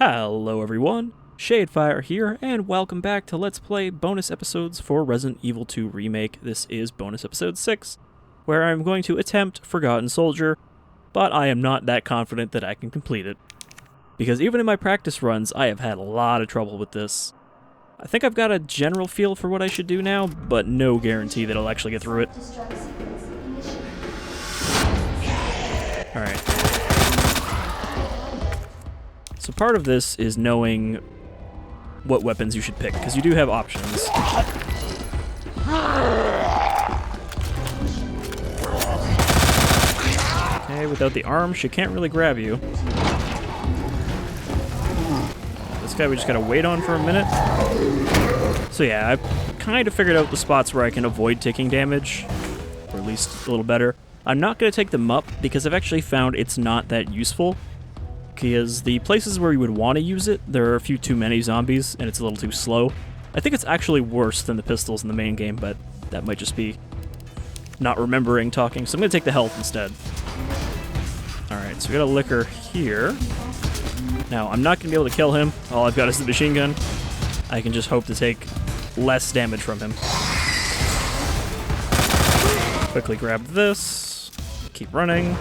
Hello everyone, Shadefyre here, and welcome back to Let's Play bonus episodes for Resident Evil 2 Remake. This is bonus episode 6, where I'm going to attempt Forgotten Soldier, but I am not that confident that I can complete it. Because even in my practice runs, I have had a lot of trouble with this. I think I've got a general feel for what I should do now, but no guarantee that I'll actually get through it. Alright. So part of this is knowing what weapons you should pick, because you do have options. Okay, without the arm, she can't really grab you. This guy we just gotta wait on for a minute. So yeah, I've kind of figured out the spots where I can avoid taking damage, or at least a little better. I'm not gonna take them up, because I've actually found it's not that useful. Because the places where you would want to use it, there are a few too many zombies, and it's a little too slow. I think it's actually worse than the pistols in the main game, but that might just be not remembering talking, so I'm going to take the health instead. Alright, so we got a licker here. Now, I'm not going to be able to kill him. All I've got is the machine gun. I can just hope to take less damage from him. Quickly grab this. Keep running.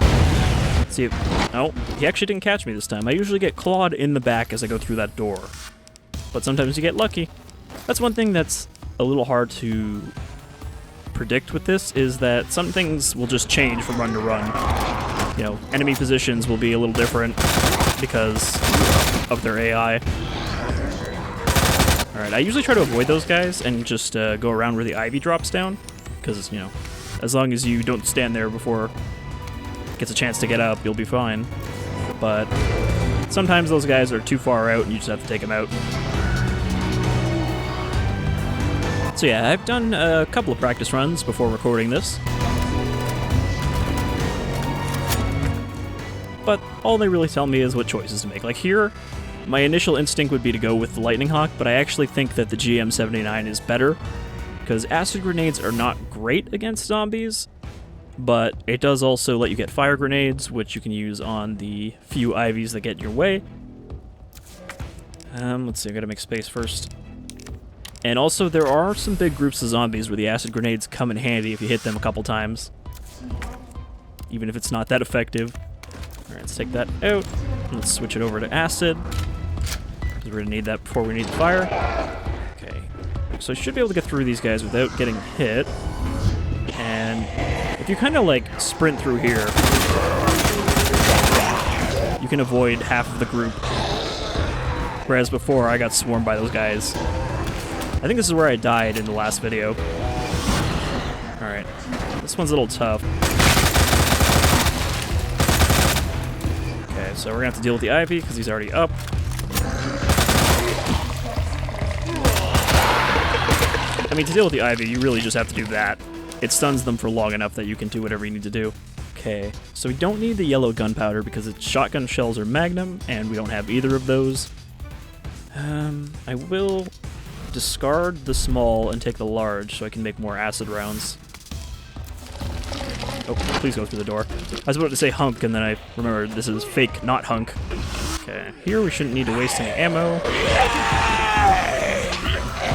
See if... Oh, he actually didn't catch me this time. I usually get clawed in the back as I go through that door. But sometimes you get lucky. That's one thing that's a little hard to predict with this, is that some things will just change from run to run. You know, enemy positions will be a little different because of their AI. Alright, I usually try to avoid those guys and just go around where the ivy drops down. Because, you know, as long as you don't stand there before gets a chance to get up, you'll be fine. But sometimes those guys are too far out and you just have to take them out. So yeah, I've done a couple of practice runs before recording this. But all they really tell me is what choices to make. Like here, my initial instinct would be to go with the Lightning Hawk, but I actually think that the GM79 is better, because acid grenades are not great against zombies, but it does also let you get fire grenades, which you can use on the few ivies that get in your way. Let's see, I gotta make space first. And also, there are some big groups of zombies where the acid grenades come in handy if you hit them a couple times. Even if it's not that effective. Alright, let's take that out. Let's switch it over to acid, because we're gonna need that before we need the fire. Okay, so I should be able to get through these guys without getting hit. And if you kind of like sprint through here, you can avoid half of the group. Whereas before, I got swarmed by those guys. I think this is where I died in the last video. Alright, this one's a little tough. Okay, so we're gonna have to deal with the ivy, because he's already up. I mean, to deal with the ivy, you really just have to do that. It stuns them for long enough that you can do whatever you need to do. Okay, so we don't need the yellow gunpowder because its shotgun shells are magnum, and we don't have either of those. I will discard the small and take the large so I can make more acid rounds. Oh, please go through the door. I was about to say hunk, and then I remembered this is fake, not hunk. Okay, here we shouldn't need to waste any ammo.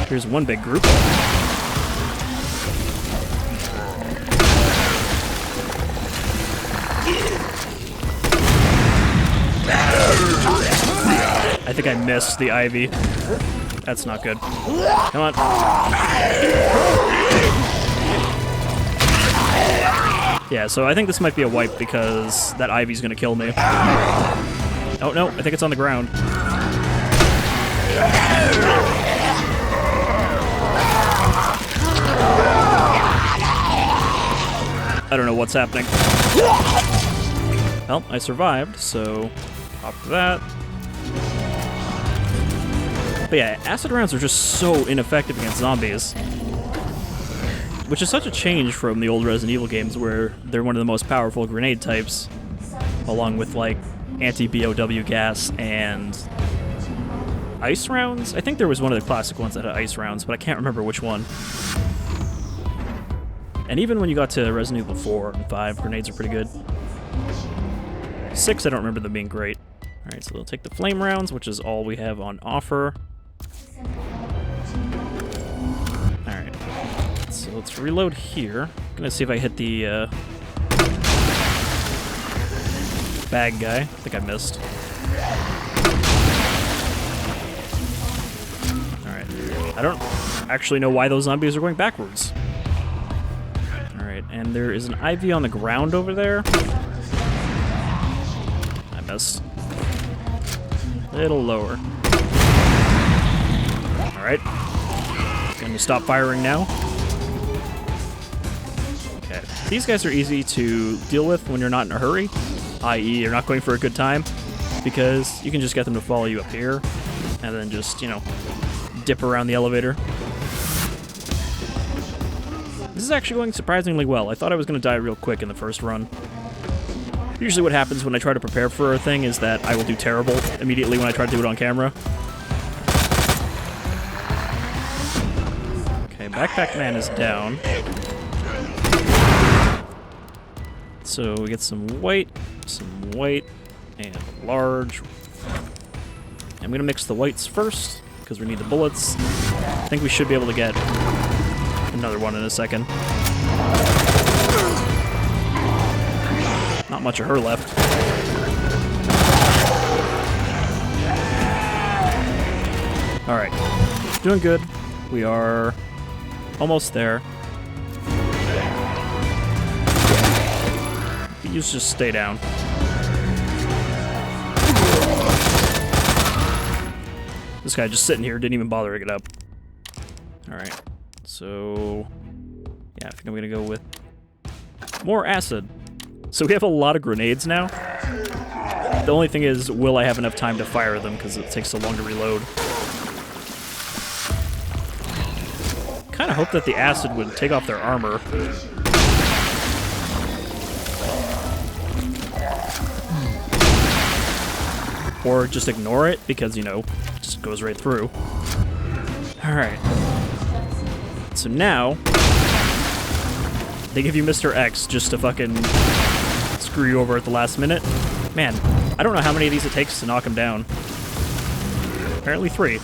Here's one big group. I think I missed the ivy. That's not good. Come on. Yeah, so I think this might be a wipe because that ivy's gonna kill me. Oh no, I think it's on the ground. I don't know what's happening. Well, I survived, so pop that. But yeah, acid rounds are just so ineffective against zombies. Which is such a change from the old Resident Evil games where they're one of the most powerful grenade types, along with like anti-BOW gas and ice rounds. I think there was one of the classic ones that had ice rounds, but I can't remember which one. And even when you got to Resident Evil 4 and 5, grenades are pretty good. 6, I don't remember them being great. Alright, so we'll take the flame rounds, which is all we have on offer. Alright, so let's reload here. I'm gonna see if I hit the bag guy. I think I missed. Alright, I don't actually know why those zombies are going backwards. Alright, and there is an IV on the ground over there. I missed. A little lower. Alright. Gonna stop firing now. Okay. These guys are easy to deal with when you're not in a hurry, i.e. you're not going for a good time, because you can just get them to follow you up here, and then just, you know, dip around the elevator. This is actually going surprisingly well. I thought I was going to die real quick in the first run. Usually what happens when I try to prepare for a thing is that I will do terrible immediately when I try to do it on camera. Okay, Backpack Man is down. So we get some white, and large. I'm going to mix the whites first, because we need the bullets. I think we should be able to get another one in a second. Not much of her left. Alright. Doing good. We are almost there. You just stay down. This guy just sitting here, didn't even bother to get up. Alright. So yeah, I think I'm gonna go with more acid. So we have a lot of grenades now. The only thing is, will I have enough time to fire them because it takes so long to reload? Kind of hope that the acid would take off their armor. Or just ignore it because, you know, it just goes right through. Alright. So now, they give you Mr. X just to fucking screw you over at the last minute. Man, I don't know how many of these it takes to knock him down. Apparently 3.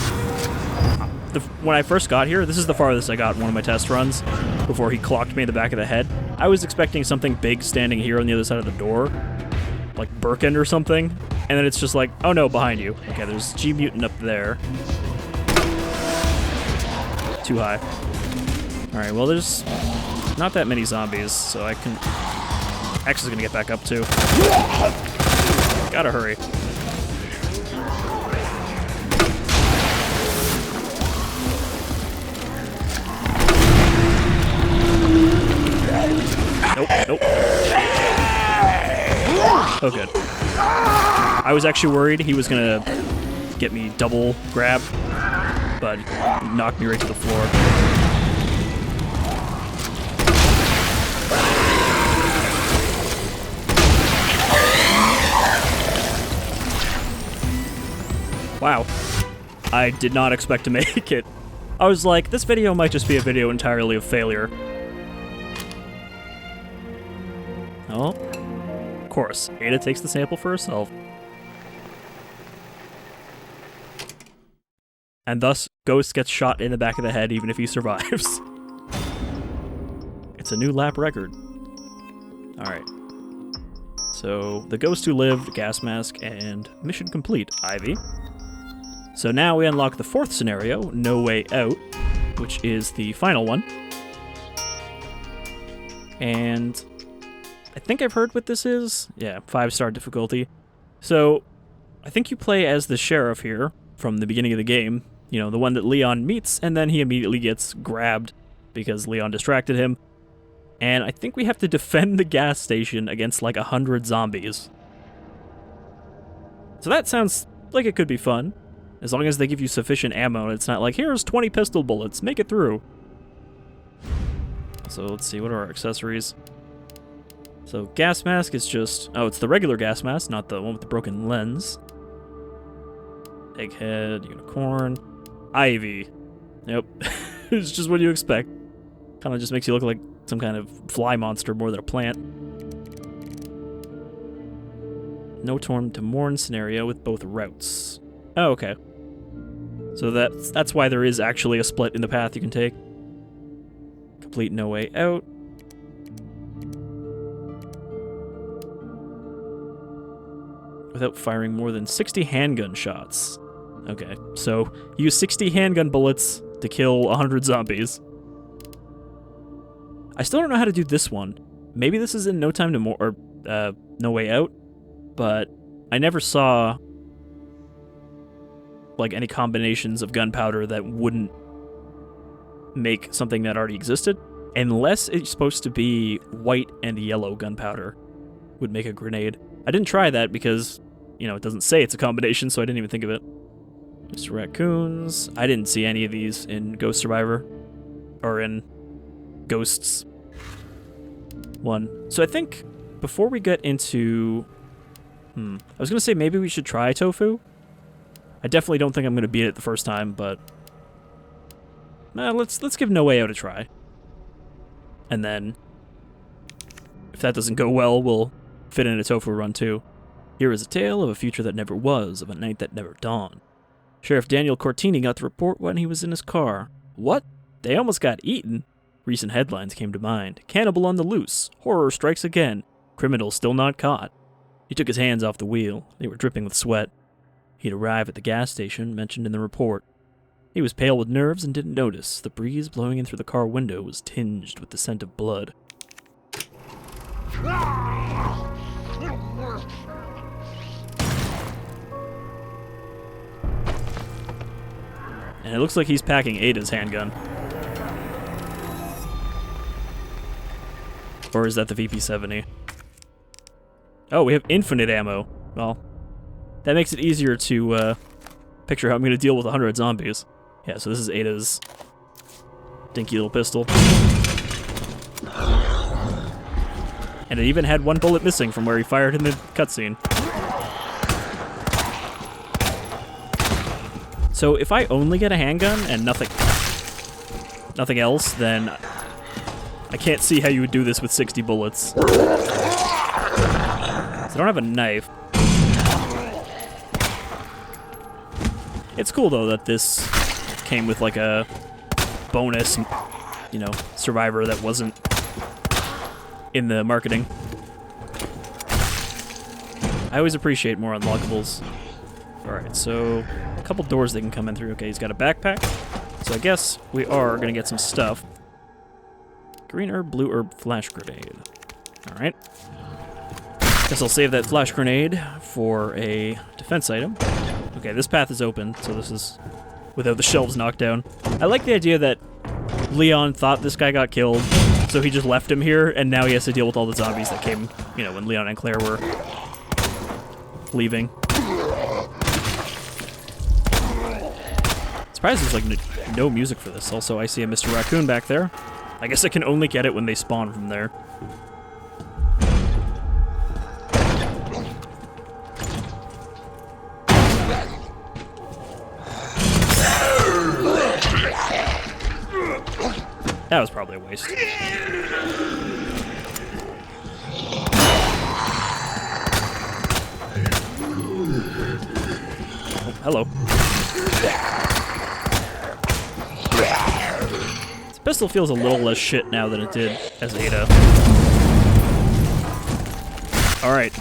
When I first got here, this is the farthest I got in one of my test runs before he clocked me in the back of the head. I was expecting something big standing here on the other side of the door, like Birkin or something, and then it's just like, oh no, behind you. Okay, there's G Mutant up there. Too high. Alright, well there's not that many zombies, so I can... X is gonna get back up too. Gotta hurry. Nope, nope. Oh, good. I was actually worried he was gonna get me double grab, but he knocked me right to the floor. Wow. I did not expect to make it. I was like, this video might just be a video entirely of failure. Oh, of course. Ada takes the sample for herself. And thus, Ghost gets shot in the back of the head even if he survives. It's a new lap record. Alright. So, the Ghost who lived, gas mask, and mission complete, Ivy. So now we unlock the 4th scenario, No Way Out, which is the final one. And I think I've heard what this is. Yeah, 5-star difficulty. So I think you play as the sheriff here from the beginning of the game. You know, the one that Leon meets, and then he immediately gets grabbed because Leon distracted him. And I think we have to defend the gas station against like 100 zombies. So that sounds like it could be fun. As long as they give you sufficient ammo, and it's not like, here's 20 pistol bullets, make it through. So let's see, what are our accessories? So gas mask is just, oh, it's the regular gas mask, not the one with the broken lens. Egghead, unicorn, Ivy. Yep, it's just what you expect. Kind of just makes you look like some kind of fly monster more than a plant. No Torn to Mourn scenario with both routes. Oh, okay. So that's why there is actually a split in the path you can take. Complete No Way Out. Without firing more than 60 handgun shots. Okay, so use 60 handgun bullets to kill 100 zombies. I still don't know how to do this one. Maybe this is in No Time to Mourn, or No Way Out, but I never saw like any combinations of gunpowder that wouldn't make something that already existed, unless it's supposed to be white and yellow gunpowder would make a grenade. I didn't try that because, you know, it doesn't say it's a combination, so I didn't even think of it. Mr. Raccoons. I didn't see any of these in Ghost Survivor, or in Ghosts 1. So I think before we get into... I was going to say maybe we should try Tofu. I definitely don't think I'm going to beat it the first time, but... let's give No Way Out a try. And then, if that doesn't go well, we'll fit in a Tofu run too. Here is a tale of a future that never was, of a night that never dawned. Sheriff Daniel Cortini got the report when he was in his car. What? They almost got eaten? Recent headlines came to mind. Cannibal on the loose. Horror strikes again. Criminal still not caught. He took his hands off the wheel. They were dripping with sweat. He'd arrived at the gas station mentioned in the report. He was pale with nerves and didn't notice. The breeze blowing in through the car window was tinged with the scent of blood. And it looks like he's packing Ada's handgun. Or is that the VP-70? Oh, we have infinite ammo. Well, that makes it easier to picture how I'm going to deal with 100 zombies. Yeah, so this is Ada's dinky little pistol. And it even had one bullet missing from where he fired in the cutscene. So if I only get a handgun and nothing else, then I can't see how you would do this with 60 bullets. So I don't have a knife. It's cool though that this came with like a bonus, you know, survivor that wasn't in the marketing. I always appreciate more unlockables. Alright, so a couple doors they can come in through. Okay, he's got a backpack. So I guess we are going to get some stuff. Green herb, blue herb, flash grenade. Alright. Guess I'll save that flash grenade for a defense item. Okay, this path is open, so this is without the shelves knocked down. I like the idea that Leon thought this guy got killed, so he just left him here, and now he has to deal with all the zombies that came, you know, when Leon and Claire were leaving. Surprised there's like no music for this. Also, I see a Mr. Raccoon back there. I guess I can only get it when they spawn from there. That was probably a waste. Oh, hello. This pistol feels a little less shit now than it did as Ada. Alright.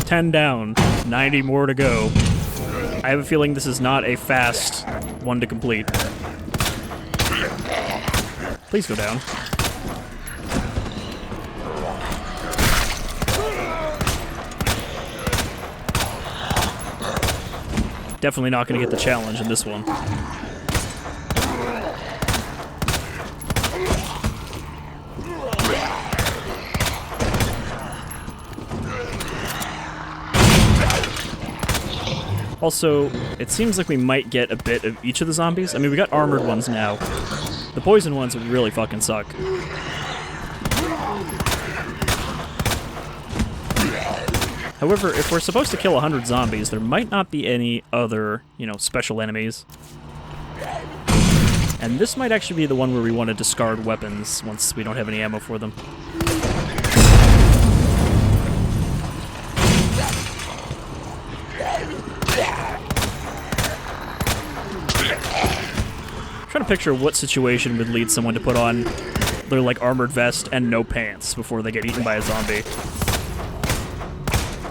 10 down. 90 more to go. I have a feeling this is not a fast one to complete. Please go down. Definitely not going to get the challenge in this one. Also, it seems like we might get a bit of each of the zombies. I mean, we got armored ones now. The poison ones would really fucking suck. However, if we're supposed to kill 100 zombies, there might not be any other, you know, special enemies. And this might actually be the one where we want to discard weapons once we don't have any ammo for them. trying to picture what situation would lead someone to put on their, like, armored vest and no pants before they get eaten by a zombie.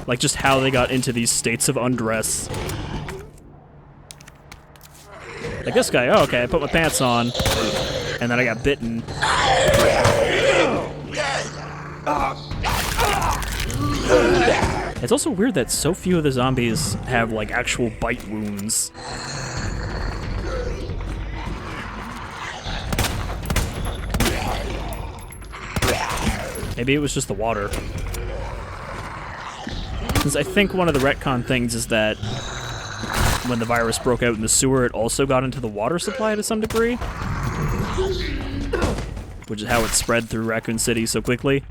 Like, just how they got into these states of undress. Like this guy, oh, okay, I put my pants on, and then I got bitten. It's also weird that so few of the zombies have, like, actual bite wounds. Maybe it was just the water. Because I think one of the retcon things is that when the virus broke out in the sewer, it also got into the water supply to some degree. Which is how it spread through Raccoon City so quickly.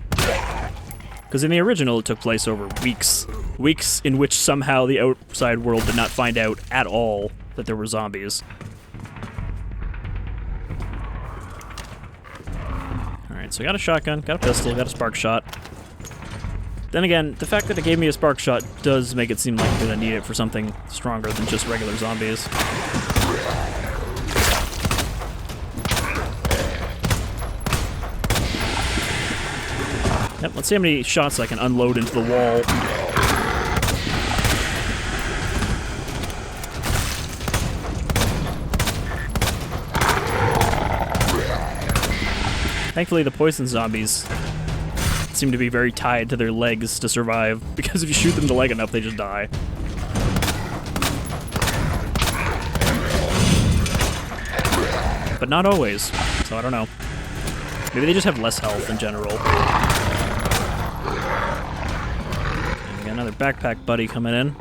Because in the original, it took place over weeks. Weeks in which somehow the outside world did not find out at all that there were zombies. Alright, so I got a shotgun, got a pistol, got a spark shot. Then again, the fact that it gave me a spark shot does make it seem like I'm gonna need it for something stronger than just regular zombies. Yep, let's see how many shots I can unload into the wall. Thankfully, the poison zombies seem to be very tied to their legs to survive, because if you shoot them in the leg enough, they just die. But not always, so I don't know. Maybe they just have less health in general. And we got another backpack buddy coming in.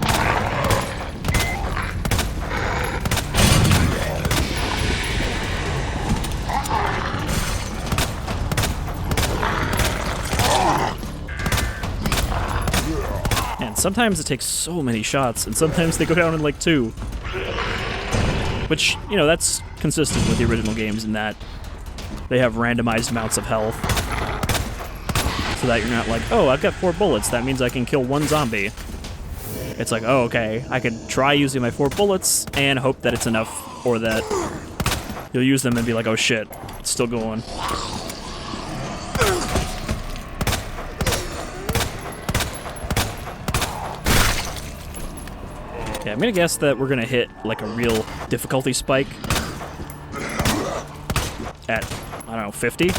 And sometimes it takes so many shots, and sometimes they go down in like 2. Which, you know, that's consistent with the original games in that they have randomized amounts of health. So that you're not like, oh, I've got 4 bullets, that means I can kill 1 zombie. It's like, oh, okay, I could try using my 4 bullets and hope that it's enough, or that you'll use them and be like, oh shit, it's still going. Okay, I'm gonna guess that we're gonna hit like a real difficulty spike at, I don't know, 50?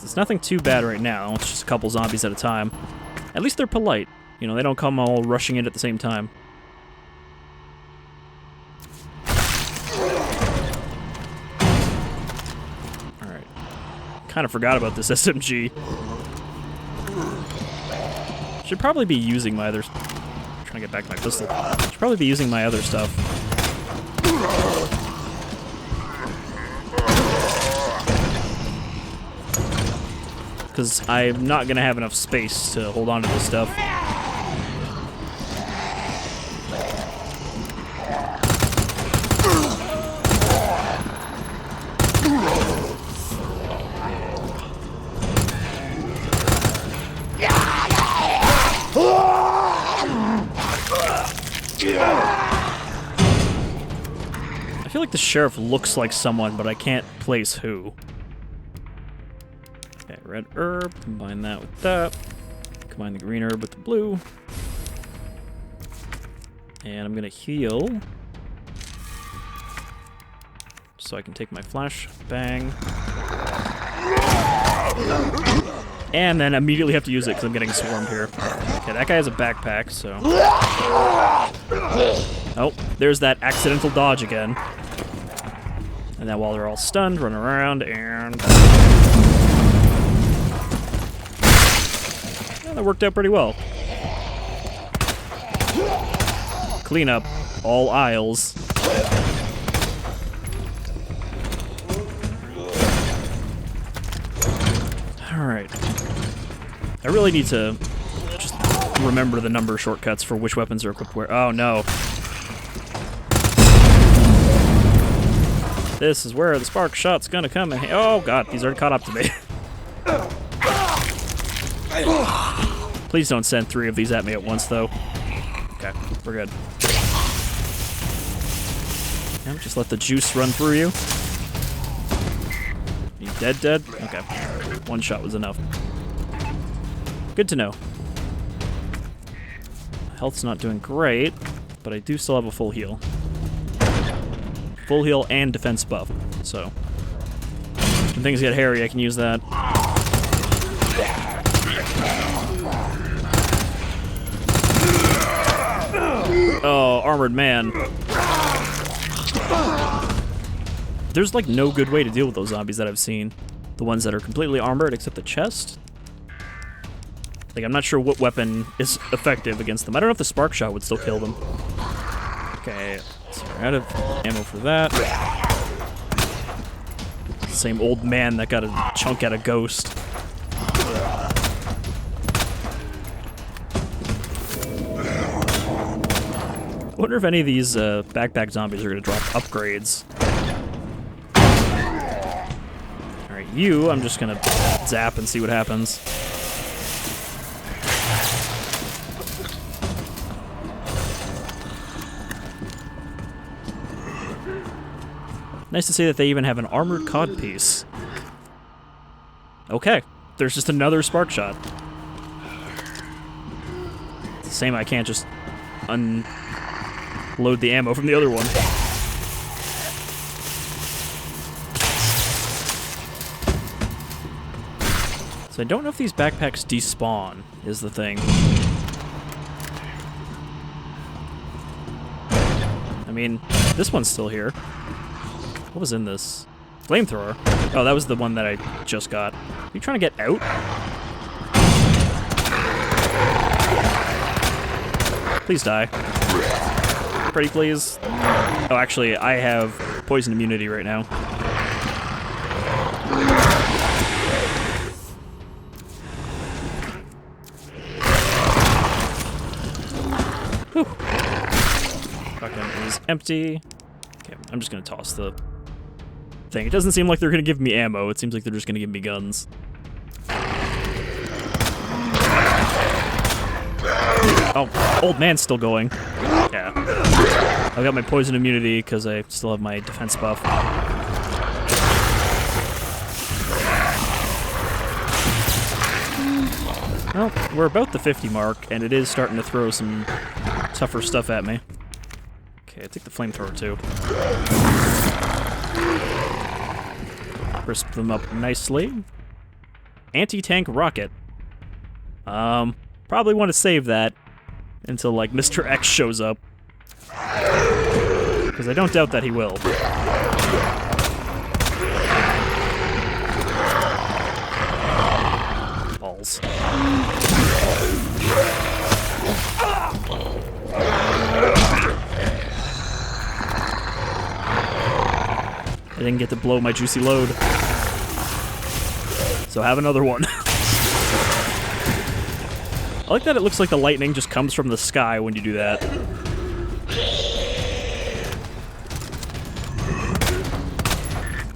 It's nothing too bad right now, it's just a couple zombies at a time. At least they're polite, you know, they don't come all rushing in at the same time. Alright. Kind of forgot about this SMG. Should probably be using my other... I'm trying to get back my pistol. Should probably be using my other stuff. Because I'm not going to have enough space to hold on to this stuff. I feel like the sheriff looks like someone, but I can't place who. Okay, red herb, combine that with that. Combine the green herb with the blue. And I'm gonna heal. So I can take my flash bang. And then immediately have to use it because I'm getting swarmed here. Okay, that guy has a backpack, so... Oh, there's that accidental dodge again. And then while they're all stunned, run around and... Yeah, that worked out pretty well. Clean up all aisles. Alright. I really need to just remember the number shortcuts for which weapons are equipped where. Oh no. This is where the spark shot's gonna come in. Oh god, these already caught up to me. Please don't send 3 of these at me at once, though. Okay, we're good. Yep, just let the juice run through you. You dead? Okay. 1 shot was enough. Good to know. Health's not doing great, but I do still have a full heal. Full heal and defense buff, so... when things get hairy, I can use that. Oh, armored man. There's like no good way to deal with those zombies that I've seen. The ones that are completely armored except the chest. Like, I'm not sure what weapon is effective against them. I don't know if the spark shot would still kill them. Okay, so we're out of ammo for that. Same old man that got a chunk out of Ghost. I wonder if any of these backpack zombies are going to drop upgrades. Alright, you, I'm just going to zap and see what happens. Nice to see that they even have an armored codpiece. Okay, there's just another spark shot. It's the same, I can't just unload the ammo from the other one. So I don't know if these backpacks despawn, is the thing. I mean, this one's still here. What was in this? Flamethrower. Oh, that was the one that I just got. Are you trying to get out? Please die. Pretty please. Oh, actually, I have poison immunity right now. Whew. Shotgun is empty. Okay, I'm just gonna toss the thing. It doesn't seem like they're gonna give me ammo. It seems like they're just gonna give me guns. Oh, old man's still going. Yeah. I got my poison immunity because I still have my defense buff. Well, we're about the 50 mark, and it is starting to throw some tougher stuff at me. Okay, I take the flamethrower too. Crisp them up nicely. Anti-tank rocket. Probably want to save that until, like, Mr. X shows up. Because I don't doubt that he will. Balls. I didn't get to blow my juicy load. So have another one. I like that it looks like the lightning just comes from the sky when you do that.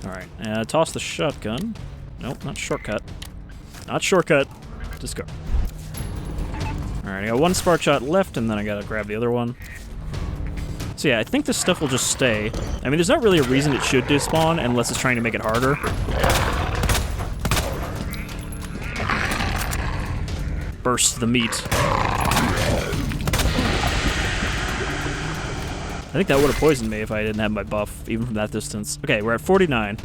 Alright, toss the shotgun. Nope, not shortcut. Not shortcut. Discard. Alright, I got 1 spark shot left, and then I gotta grab the other one. So yeah, I think this stuff will just stay. I mean, there's not really a reason it should despawn unless it's trying to make it harder. Burst the meat. I think that would have poisoned me if I didn't have my buff, even from that distance. Okay, we're at 49.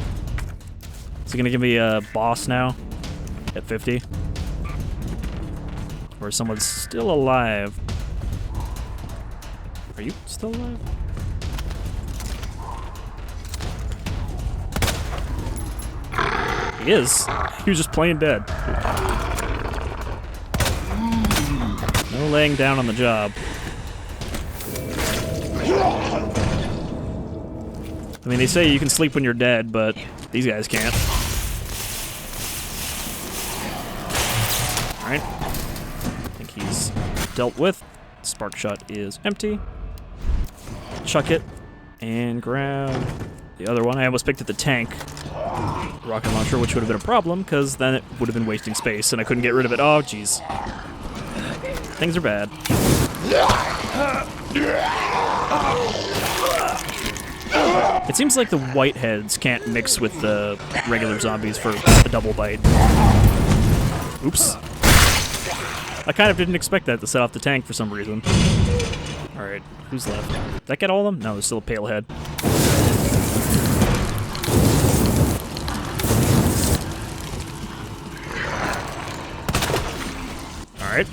Is it gonna give me a boss now? At 50? Or is someone still alive? Are you still alive? He is. He was just plain dead. No laying down on the job. I mean, they say you can sleep when you're dead, but these guys can't. Alright. I think he's dealt with. Spark shot is empty. Chuck it and grab the other one. I almost picked at the tank rocket launcher, which would have been a problem because then it would have been wasting space and I couldn't get rid of it. Oh, jeez. Things are bad. It seems like the whiteheads can't mix with the regular zombies for a double bite. Oops. I kind of didn't expect that to set off the tank for some reason. Alright, who's left? Did that get all of them? No, there's still a pale head. Alright.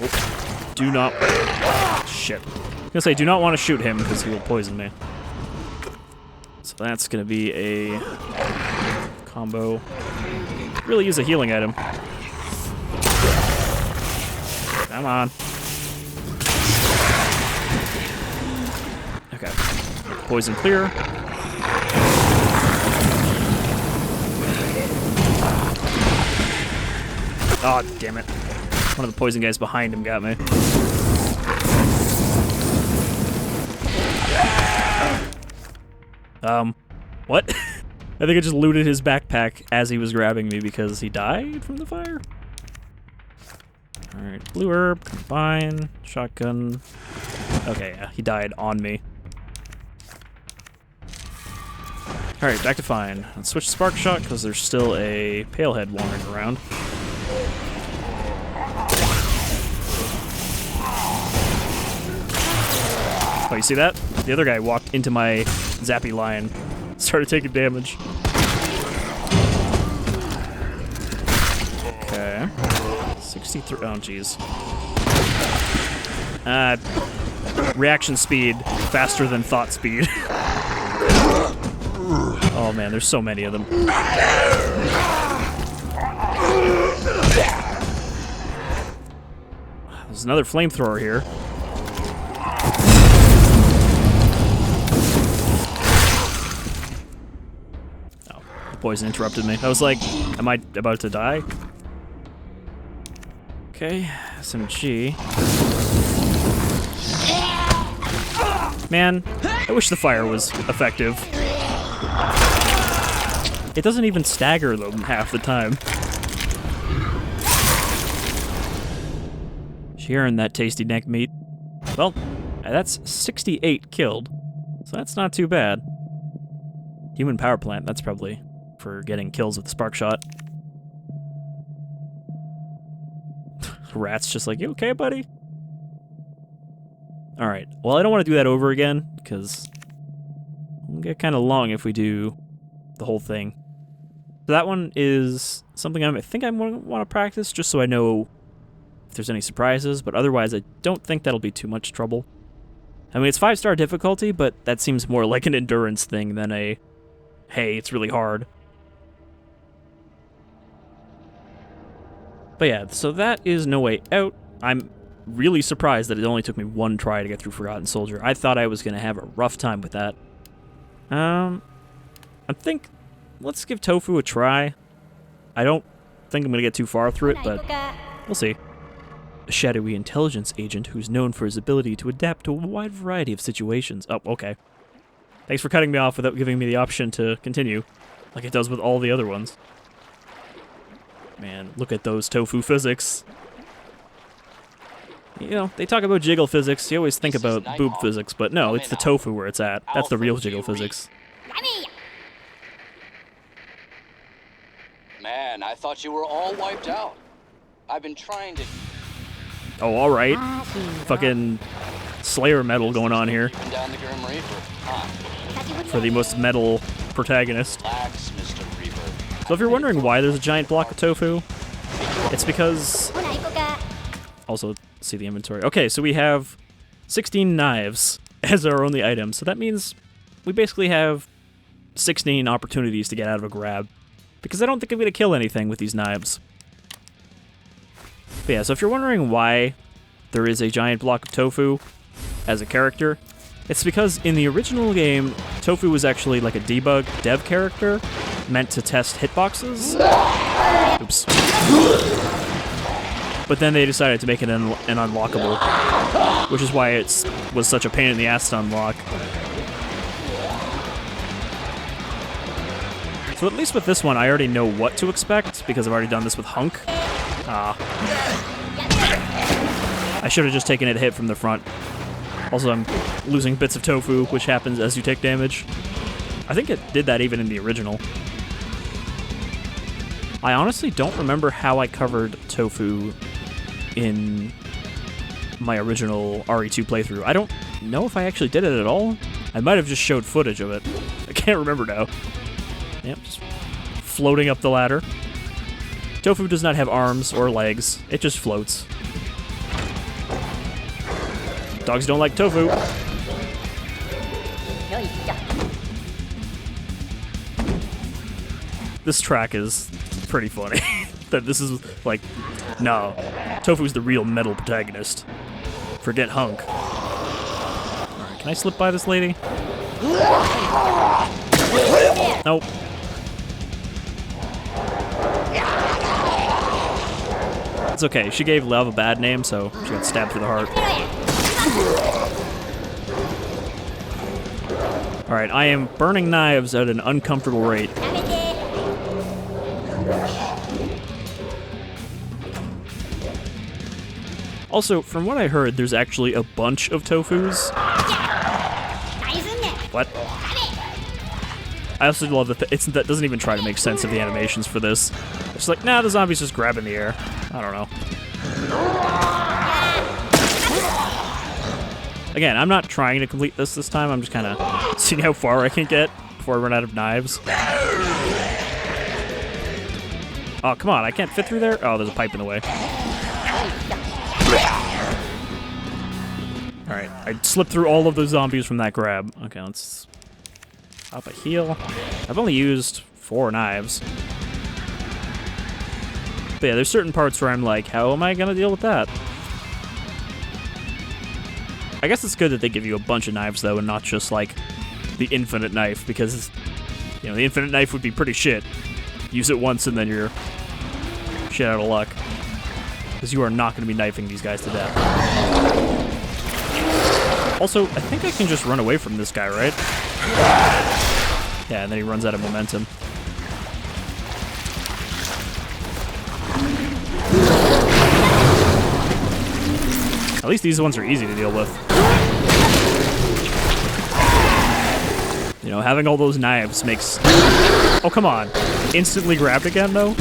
Oh, do not... Shit. I was gonna say, do not want to shoot him because he will poison me. So that's gonna be a combo. Really use a healing item. Come on. Okay. Poison clear. Oh, damn it. One of the poison guys behind him got me. What? I think I just looted his backpack as he was grabbing me because he died from the fire? Alright, blue herb, combine, shotgun. Okay, yeah, he died on me. Alright, back to fine. Let's switch to spark shot because there's still a palehead wandering around. Oh, you see that? The other guy walked into my zappy line, started taking damage. Okay. 63. Oh, jeez. Reaction speed faster than thought speed. Oh man, there's so many of them. There's another flamethrower here. Oh, the poison interrupted me. I was like, am I about to die? Okay, SMG. Man, I wish the fire was effective. It doesn't even stagger them half the time. She earned that tasty neck meat. Well, that's 68 killed, so that's not too bad. Human power plant, that's probably for getting kills with the spark shot. Rat's just like, you okay, buddy? Alright, well, I don't want to do that over again, because it'll get kind of long if we do the whole thing. So that one is something I think I want to practice, just so I know if there's any surprises, but otherwise I don't think that'll be too much trouble. I mean, it's 5-star difficulty, but that seems more like an endurance thing than a, hey, it's really hard. But yeah, so that is No Way Out. I'm really surprised that it only took me one try to get through Forgotten Soldier. I thought I was going to have a rough time with that. I think, let's give Tofu a try. I don't think I'm going to get too far through it, but we'll see. A shadowy intelligence agent who's known for his ability to adapt to a wide variety of situations. Oh, okay. Thanks for cutting me off without giving me the option to continue, like it does with all the other ones. Man, look at those Tofu physics. You know, they talk about jiggle physics, you always think about boob physics, but no, it's the Tofu where it's at. That's the real jiggle physics. Man, I thought you were all wiped out. I've been trying to... Oh, alright. Fucking Slayer metal going on here. Down the Grim Reaper. For the most metal protagonist. Relax, Mr. Reaper. So if you're wondering why there's a giant block of tofu, it's because... Also, see the inventory. Okay, so we have 16 knives as our only item, so that means we basically have 16 opportunities to get out of a grab, because I don't think I'm going to kill anything with these knives. But yeah, so if you're wondering why there is a giant block of tofu as a character, it's because in the original game, Tofu was actually like a debug dev character meant to test hitboxes. Oops. But then they decided to make it an unlockable, which is why it was such a pain in the ass to unlock. So at least with this one, I already know what to expect, because I've already done this with Hunk. Ah. I should have just taken a hit from the front. Also, I'm losing bits of tofu, which happens as you take damage. I think it did that even in the original. I honestly don't remember how I covered tofu in my original RE2 playthrough. I don't know if I actually did it at all. I might have just showed footage of it. I can't remember now. Yep, just floating up the ladder. Tofu does not have arms or legs. It just floats. Dogs don't like tofu. This track is pretty funny. That this is like, no, Tofu's the real metal protagonist. Forget Hunk. Alright, can I slip by this lady? Nope. It's okay, she gave Love a bad name, so she got stabbed through the heart. Alright, I am burning knives at an uncomfortable rate. Also, from what I heard, there's actually a bunch of Tofus. What? I also love that that doesn't even try to make sense of the animations for this. It's like, nah, the zombie's just grabbing the air. I don't know. Again, I'm not trying to complete this time. I'm just kind of seeing how far I can get before I run out of knives. Oh, come on. I can't fit through there? Oh, there's a pipe in the way. Alright, I slipped through all of those zombies from that grab. Okay, let's up a heal. I've only used 4 knives. But yeah, there's certain parts where I'm like, how am I gonna deal with that? I guess it's good that they give you a bunch of knives, though, and not just, like, the infinite knife, because, you know, the infinite knife would be pretty shit. Use it once and then you're shit out of luck. Because you are not going to be knifing these guys to death. Also, I think I can just run away from this guy, right? Yeah, and then he runs out of momentum. At least these ones are easy to deal with. You know, having all those knives makes... Oh, come on. Instantly grabbed again, though?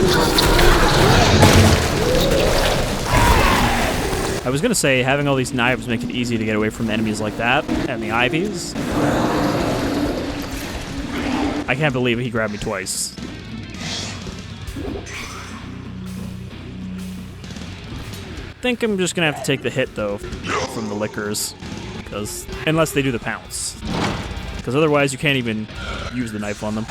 I was gonna say, having all these knives make it easy to get away from enemies like that, and the ivies. I can't believe he grabbed me twice. I think I'm just gonna have to take the hit, though, from the lickers. Because, unless they do the pounce. Because otherwise you can't even use the knife on them.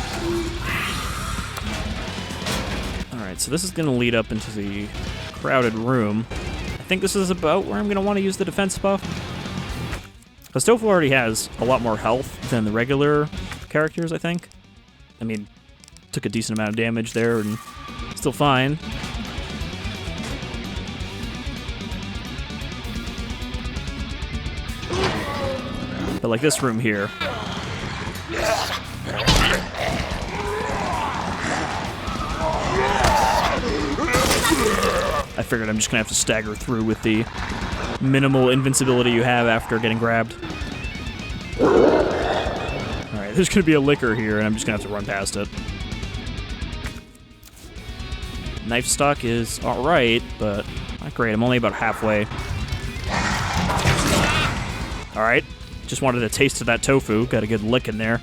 Alright, so this is gonna lead up into the crowded room. I think this is about where I'm going to want to use the defense buff. Because Tofu already has a lot more health than the regular characters, I think. I mean, took a decent amount of damage there and still fine. But like this room here. I figured I'm just gonna have to stagger through with the minimal invincibility you have after getting grabbed. Alright, there's gonna be a licker here, and I'm just gonna have to run past it. Knife stock is alright, but not great. I'm only about halfway. Alright, just wanted a taste of that tofu. Got a good lick in there.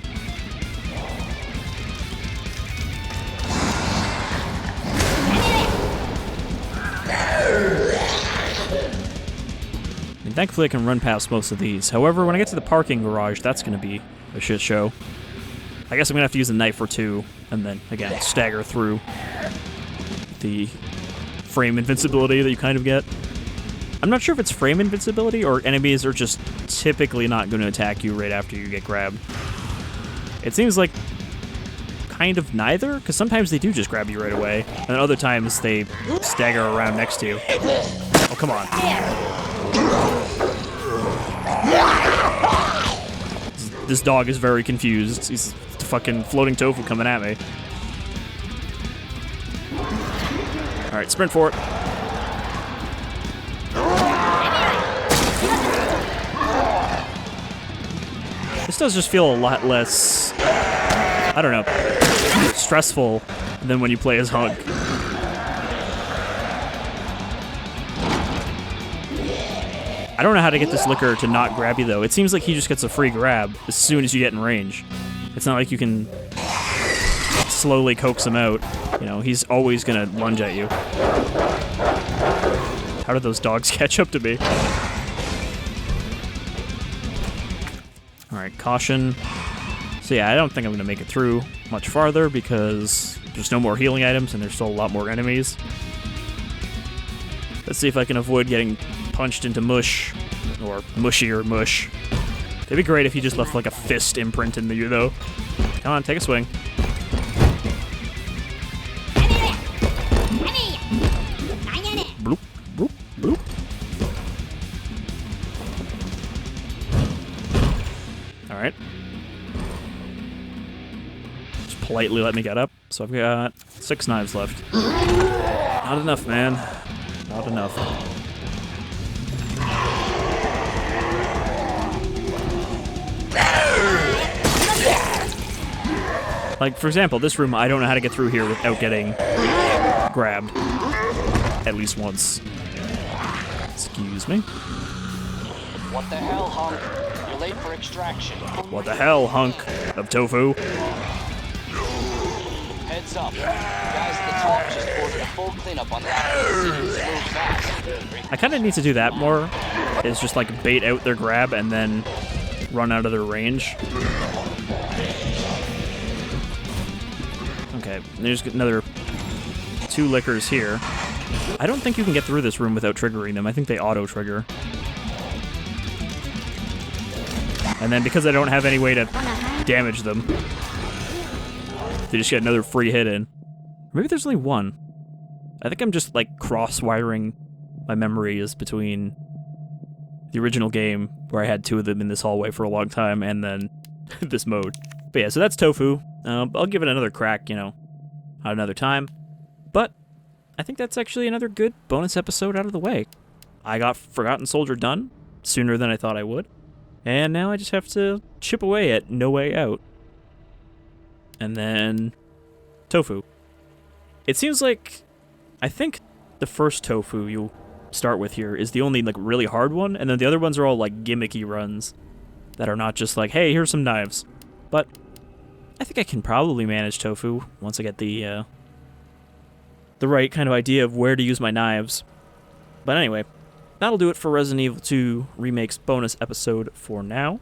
Thankfully, I can run past most of these. However, when I get to the parking garage, that's going to be a shit show. I guess I'm going to have to use a knife or two, and then, again, stagger through the frame invincibility that you kind of get. I'm not sure if it's frame invincibility, or enemies are just typically not going to attack you right after you get grabbed. It seems like kind of neither, because sometimes they do just grab you right away, and other times they stagger around next to you. Oh, come on. This dog is very confused. He's fucking floating tofu coming at me. Alright, sprint for it. does just feel a lot less, I don't know, stressful than when you play as Hunk. I don't know how to get this liquor to not grab you, though. It seems like he just gets a free grab as soon as you get in range. It's not like you can slowly coax him out. You know, he's always gonna lunge at you. How did those dogs catch up to me? Alright, caution. So yeah, I don't think I'm gonna make it through much farther because there's no more healing items and there's still a lot more enemies. Let's see if I can avoid getting punched into mush, or mushier mush. It'd be great if you just left like a fist imprint in you, though. Come on, take a swing. Bloop, bloop, bloop. Alright. Just politely let me get up. So I've got 6 knives left. Not enough, man. Not enough. Like, for example, this room, I don't know how to get through here without getting grabbed. At least once. Excuse me. What the hell, Hunk? You're late for extraction. What the hell, Hunk of Tofu? Heads up. Guys at the top just ordered a full cleanup on the city. Move fast. I kind of need to do that more. Is just, like, bait out their grab and then run out of their range. Okay, there's another 2 liquors here. I don't think you can get through this room without triggering them. I think they auto-trigger. And then because I don't have any way to damage them, they just get another free hit in. Maybe there's only 1. I think I'm just, like, cross-wiring my memories between the original game, where I had 2 of them in this hallway for a long time, and then this mode. But yeah, so that's Tofu. I'll give it another crack, you know, at another time. But I think that's actually another good bonus episode out of the way. I got Forgotten Soldier done sooner than I thought I would. And now I just have to chip away at No Way Out. And then Tofu. It seems like, I think the first Tofu you start with here is the only, like, really hard one, and then the other ones are all, like, gimmicky runs that are not just like, hey, here's some knives. But I think I can probably manage Tofu once I get the right kind of idea of where to use my knives. But anyway, that'll do it for Resident Evil 2 Remake's bonus episode for now.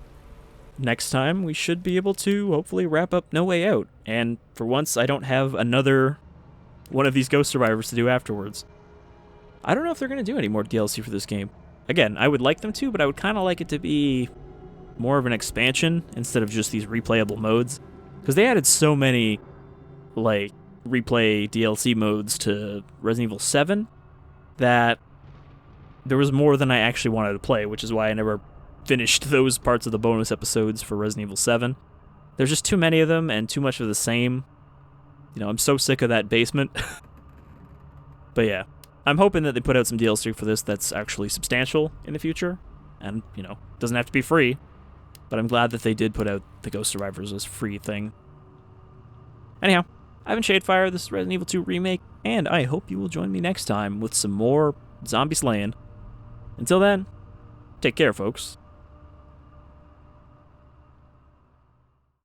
Next time, we should be able to hopefully wrap up No Way Out. And for once, I don't have another one of these Ghost Survivors to do afterwards. I don't know if they're going to do any more DLC for this game. Again, I would like them to, but I would kind of like it to be more of an expansion instead of just these replayable modes. Because they added so many, like, replay DLC modes to Resident Evil 7 that there was more than I actually wanted to play, which is why I never finished those parts of the bonus episodes for Resident Evil 7. There's just too many of them and too much of the same. You know, I'm so sick of that basement. But yeah, I'm hoping that they put out some DLC for this that's actually substantial in the future. And, you know, doesn't have to be free. But I'm glad that they did put out the Ghost Survivors as free thing. Anyhow, I've been Shadefyre, this is Resident Evil 2 Remake, and I hope you will join me next time with some more zombie slaying. Until then, take care, folks.